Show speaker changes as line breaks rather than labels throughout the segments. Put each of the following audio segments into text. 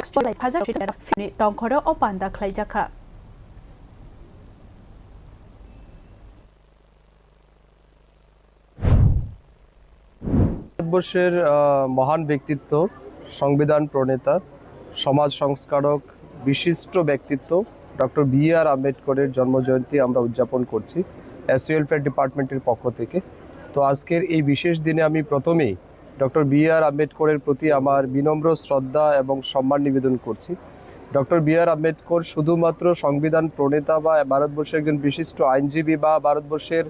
spotlight hajar fini tongkhoro opanda khlaijaka
ভারতবর্ষের মহান ব্যক্তিত্ব, সংবিধান প্রণেতা, সমাজ সংস্কারক, বিশিষ্ট ব্যক্তিত্ব ডক্টর বি.আর. আম্বেদকরের জন্মজয়ন্তী আমরা উদযাপন করছি ওয়েলফেয়ার ডিপার্টমেন্টের পক্ষ থেকে। তো আজকের এই বিশেষ দিনে আমি প্রথমেই ডক্টর বি.আর. আম্বেদকরের প্রতি আমার বিনম্র শ্রদ্ধা এবং সম্মান নিবেদন করছি। Doctor B.R.. আম্বেদকর শুধুমাত্র সংবিধান প্রণেতা বা ভারতবর্ষের একজন বিশিষ্ট আইনজীবী বা ভারতবর্ষের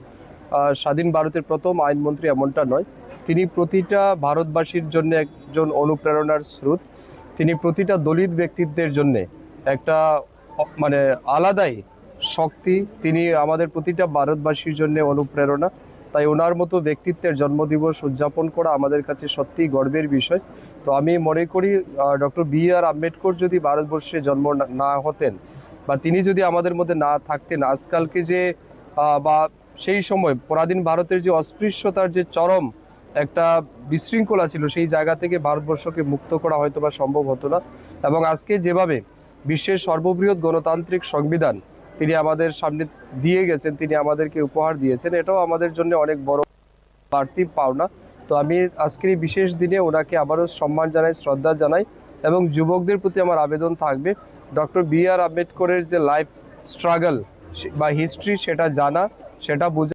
স্বাধীন ভারতের প্রথম আইনমন্ত্রী এমনটা নয়। তিনি প্রতিটা ভারতবাসীর জন্য একজন অনুপ্রেরণার স্রোত। তিনি প্রতিটা দলিত ব্যক্তিত্বের জন্য একটা মানে আলাদাই শক্তি। তিনি আমাদের প্রতিটা ভারতবাসীর জন্য অনুপ্রেরণা। তাই ওনার মতো ব্যক্তিত্বের জন্মদিবস উদযাপন করা আমাদের কাছে সত্যিই গর্বের বিষয়। তো আমি মনে করি ডক্টর বি.আর. আম্বেদকর যদি ভারতবর্ষে জন্ম না হতেন বা তিনি যদি আমাদের মধ্যে না থাকতেন, আজকালকে যে বা সেই সময় পরাধীন ভারতের যে অস্পৃশ্যতার যে চরম একটা বিশৃঙ্খলা ছিল, সেই জায়গা থেকে ভারতবর্ষকে মুক্ত করা হয়তো বা সম্ভব হতো না। এবং আজকে যেভাবে বিশ্বের সর্ববৃহৎ গণতান্ত্রিক সংবিধান তিনি আমাদের সামনে দিয়ে গেছেন, তিনি আমাদেরকে উপহার দিয়েছেন, এটাও আমাদের জন্য অনেক বড় বাড়তি পাওনা। তো আমি আজকের এই বিশেষ দিনে ওনাকে আবারও সম্মান জানাই, শ্রদ্ধা জানাই। এবং যুবকদের প্রতি আমার আবেদন থাকবে ডক্টর বি.আর. আম্বেদকরের যে লাইফ স্ট্রাগল বা হিস্ট্রি সেটা জানা, সেটা বোঝা।